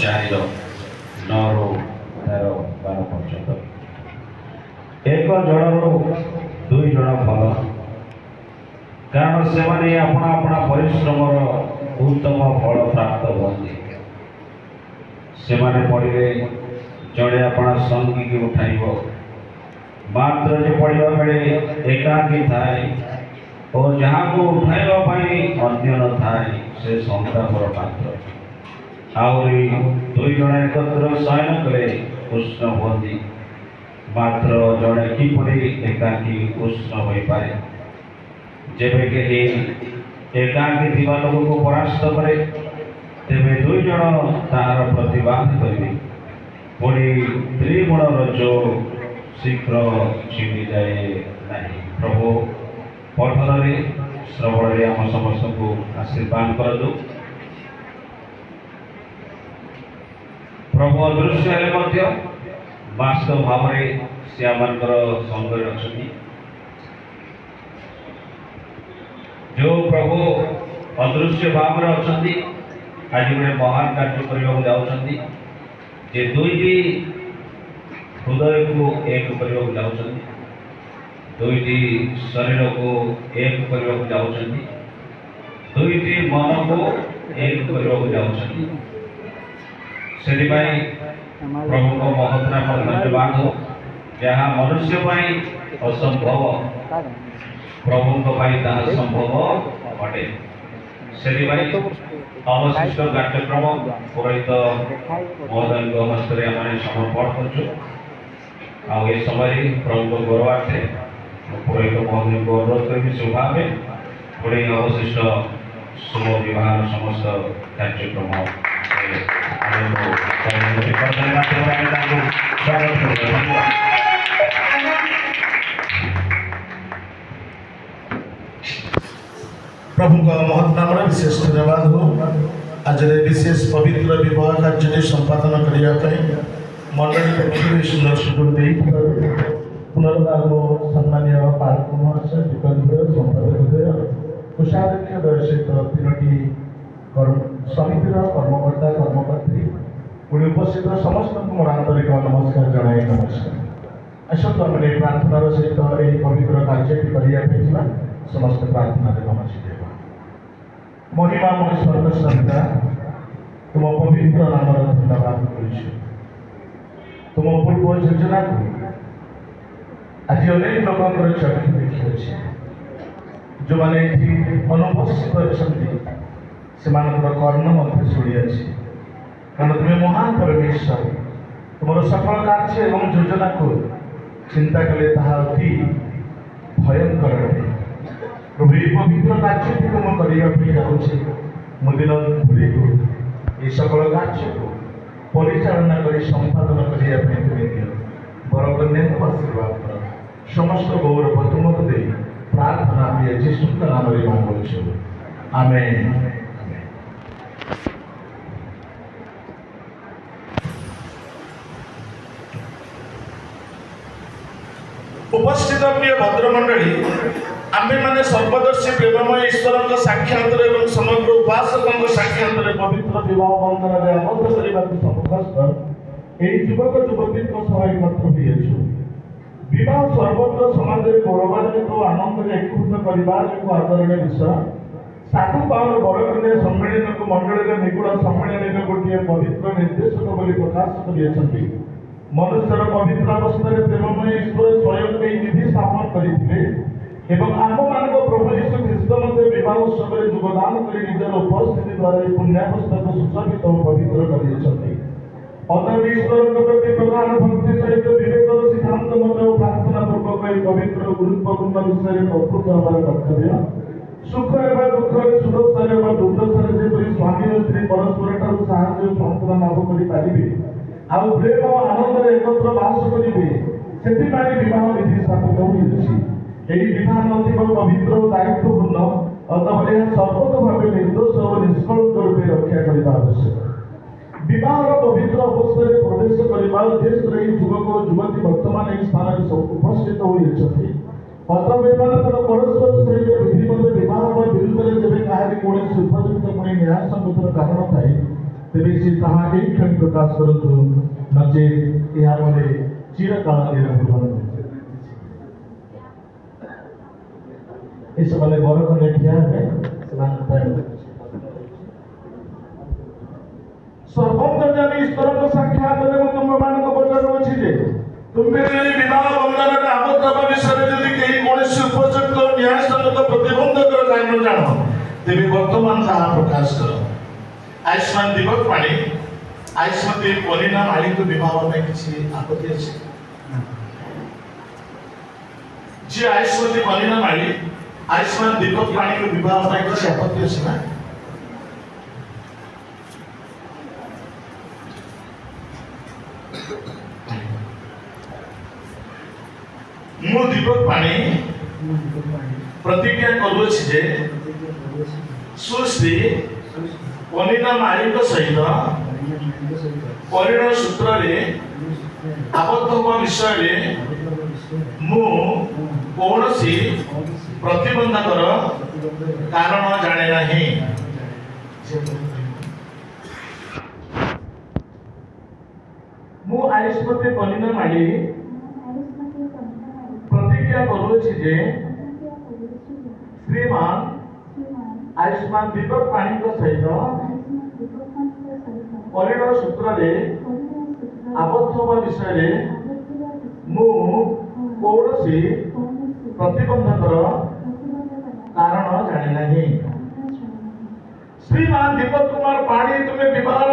ଚାରିର 9ରୁ 13-12 ପର୍ଯ୍ୟନ୍ତ। ଏକ ଜଣରୁ 2 ଜଣ ଭଲ, କାରଣ ସେମାନେ ଆପଣା ଆପଣା ପରିଶ୍ରମର ଉତ୍ତମ ଫଳ ପ୍ରାପ୍ତ ହୁଅନ୍ତି। ସେମାନେ ପଢ଼ିଲେ ଜଣେ ଆପଣା ସଙ୍ଗୀକି ଉଠାଇବ, ମାତ୍ର ଯେ ପଢ଼ିବା ବେଳେ ଏକାକୀ ଥାଏ ଓ ଯାହାକୁ ଉଠାଇବା ପାଇଁ ଅନ୍ୟ ନଥାଏ ସେ ସନ୍ତାପର ପାତ୍ର। ଆହୁରି 2 ଜଣ ଏକତ୍ର ଶୟନ କଲେ ଉଷ୍ଣ ହୁଅନ୍ତି, ମାତ୍ର ଜଣେ କିପରି ଏକାକୀ ଉଷ୍ଣ ହୋଇପାରେ? ଯେବେ କେହି ଏକାକୀ ଥିବା ଲୋକକୁ ପରାସ୍ତ କରେ, ତେବେ 2 ଜଣ ତାହାର ପ୍ରତିବାଦ କରିବେ। ପୁଣି ତ୍ରିଗୁଣର ଯୋଗ ଶୀଘ୍ର ଛିଡ଼ିଯାଏ ନାହିଁ। ପ୍ରଭୁ ପଠନରେ ଶ୍ରବଣରେ ଆମ ସମସ୍ତଙ୍କୁ ଆଶୀର୍ବାଦ କରନ୍ତୁ। ପ୍ରଭୁ ଅଦୃଶ୍ୟ ହେଲେ ମଧ୍ୟ ବାସ୍ତବ ଭାବରେ ସେ ଆମମାନଙ୍କର ସଙ୍ଗରେ ଅଛନ୍ତି। ଯେଉଁ ପ୍ରଭୁ ଅଦୃଶ୍ୟ ଭାବରେ ଅଛନ୍ତି, ଆଜି ଗୋଟେ ମହାନ କାର୍ଯ୍ୟ କରିବାକୁ ଯାଉଛନ୍ତି, ଯେ 2ଟି ହୃଦୟକୁ ଏକ କରିବାକୁ ଯାଉଛନ୍ତି, 2ଟି ଶରୀରକୁ ଏକ କରିବାକୁ ଯାଉଛନ୍ତି, 2ଟି ମନକୁ ଏକ କରିବାକୁ ଯାଉଛନ୍ତି। ସେଥିପାଇଁ ପ୍ରଭୁଙ୍କ ମହତ୍ ନାମରେ ଧନ୍ୟବାଦ ହଉ। ଯାହା ମନୁଷ୍ୟ ପାଇଁ ଅସମ୍ଭବ, ପ୍ରଭୁଙ୍କ ପାଇଁ ତାହା ସମ୍ଭବ ଅଟେ। ସେଥିପାଇଁ ଅବଶିଷ୍ଟ କାର୍ଯ୍ୟକ୍ରମ ପୁରୋହିତ ମହୋଦୟଙ୍କ ହସ୍ତରେ ଆମେ ସମର୍ପଣ କରୁଛୁ। ଆଉ ଏ ସମୟରେ ପ୍ରଭୁଙ୍କ ଗୌରବାର୍ଥେ ପୁରୋହିତ ମହୋଦୟଙ୍କୁ ଅନୁରୋଧ କରିବି ଶୁଭାବେ ପୁଣି ଅବଶିଷ୍ଟ ଶୁଭ ବିବାହର ସମସ୍ତ କାର୍ଯ୍ୟକ୍ରମ प्रभुଙ୍କ महत् नामରେ विशेष धन्यवाद हो। आज विशेष पवित्र विवाह कार्य संपादन करने मंडली पक्षर सुंदर सुযোগ पुनर्बार मो सम्मान्य पार्क महाशय संपादक कोषाध्यक्ष सहित 3टी समितिर कर्मकर्ता कर्मकर्त्री पुणी उपस्थित समस्त मोर आंतरिक नमस्कार जनाई नमस्कार। आसतु आम प्रार्थनार सहित यह पवित्र कार्य करने समस्त प्रार्थना नमस्कार। महिमामय सर्वश्रद्धा तुम पवित्र नाम धन्यवाद कर तुम पूर्व योजना को आज अनेक लोकर चक्षु देखी जो मैंने अनुपस्थित अच्छा से कर्ण शुणी अच्छी कारण तुम्हें महान परमेश्वर तुम सफल कार्य और योजना को चिंता कले अति भयंकर अटे। प्रभु ये पवित्र कार्य तुम करने जाऊँगी मुदिन भूली को ये सकल कार्य को परिचालना कर संपादन करने तुम्हें दियो बरकन्या को आशीर्वाद कर समस्त गौरव तुमको दे प्रार्थना जीशु नाम मांगुछु आमेन। उपस्थित प्रिय भद्रमंडली आम्भे माने सर्वदर्शी प्रेममय ईश्वर साक्षात और समग्र उपासक साक्षात पवित्र विवाह बंधन में आबद्ध करने समस्त यही युवक युवती एकत्र हो विवाह सर्वत्र समाज में गौरवान्वित आनंद एकीकृत करने एक आदरणीय विषय। साधु पावर बरकन्या सम्मेलन को मंडल निगूढ़ सम्मेलन गोटे पवित्र निर्देशक प्रकाश कर मनुष्यर पवित्र अवस्था प्रेममय ईश्वर स्वयं विधि स्थापन करते आम मान प्रभु यीशु ख्रीष्ट मध्य विवाह उत्सव में योगदान कर निजर उपस्थिति द्वारा पुण्यावस्था को सुशोभित और पवित्र कर ईश्वर प्रति प्रधान भक्ति सहित विवेक सिद्धांत मत प्रार्थना पूर्वक एक पवित्र गुरुत्वपूर्ण विषय प्रस्तुत हमारे कर्तव्य सुख एवं दुख सुरक्षा एवं दुर्दशा जपरी स्वामी और स्त्री परस्पर साहाय्य सांत्वना लाभ करें आउ प्रेम और आनंद एकत्र बास करेंगे से विवाह विधि स्थापित होती विधान अति पवित्र और दायित्वपूर्ण अतः यह सर्वत भाव निर्दोष और निष्कलंक रूपे रक्षा करने आवश्यक। विवाह पवित्र अवस्था प्रवेश करने उद्देश्य युवक और युवती वर्तमान एक स्थान में उपस्थित होती अतः परस्पर सहित विधिमत विवाह विरुद्ध जब कहीं कौन उपयुक्त पुणी न्याय संगतर कारण थाए ତେବେ ସେ ତାହା ଏଇ କ୍ଷଣି ପ୍ରକାଶ କରନ୍ତୁ, ନଚେତ୍ ଏହା ପରେ ଚିରକାଳ ନିରବରଣ। ଏ ସେମାନେ ବରକଣ୍ଡେ ଠିଆ ହେବେ, ସେମାନଙ୍କ ପାଇଁ ସର୍ବନ୍ତର୍ଯାମୀ ଈଶ୍ୱରଙ୍କ ସାକ୍ଷାତରେ ମୁଁ ତୁମମାନଙ୍କୁ ପଚାରୁଅଛି ଯେ ତୁମେ ଯଦି ବିବାହ ବନ୍ଧନରେ ଆବଦ୍ଧ ହେବା ବିଷୟରେ ଯଦି କେହି କୌଣସି ଉପଯୁକ୍ତ ନ୍ୟାୟସଙ୍ଗତ ପ୍ରତିବନ୍ଧକର କାରଣ ଜାଣ, ତେବେ ବର୍ତ୍ତମାନ ତାହା ପ୍ରକାଶ କର। ଆୟୁଷ୍ମାନ ଦିବସ ପାଣି ଆୟୁଷ୍ମତୀ ପରିଣା ମାଳିଙ୍କୁ ବିବାହ ପାଇଁ କିଛି ଆପତ୍ତି ଅଛି? ଯିଏ ଆୟୁଷ୍ମତୀ ପରିଣା ମାଳି ଆୟୁଷ୍ମାନ ଦୀପକ ପାଣିକୁ ବିବାହ ପାଇଁ କିଛି ଆପତ୍ତି ଅଛି ନା? ମୁଁ ଦୀପକ ପାଣି ପ୍ରତିଜ୍ଞା କରୁଅଛି ଯେ ସୁଶ୍ରୀ ପନିନା ମାଳିଙ୍କ ସହିତ ପରିଣୟ ସୂତ୍ରରେ ଆବଦ୍ଧ ହେବା ବିଷୟରେ ମୁଁ କୌଣସି ପ୍ରତିବନ୍ଧକର କାରଣ ଜାଣେ ନାହିଁ। ମୁଁ ଆୟୁଷ୍ମତୀ ପନିନା ମାଳି ପ୍ରତିଜ୍ଞା କରୁଅଛି ଯେ ଶ୍ରୀମାନ ଆୟୁଷ୍ମାନ ଦୀପକ ପାଣିଙ୍କ ସହିତ ପରିଣୟ ସୂତ୍ରରେ ଆବଦ୍ଧ ହେବା ବିଷୟରେ ମୁଁ କୌଣସି ପ୍ରତିବନ୍ଧକର କାରଣ ଜାଣେ ନାହିଁ। ଶ୍ରୀମାନ ଦୀପକ କୁମାର ପାଣି ତୁମେ ବିବାହର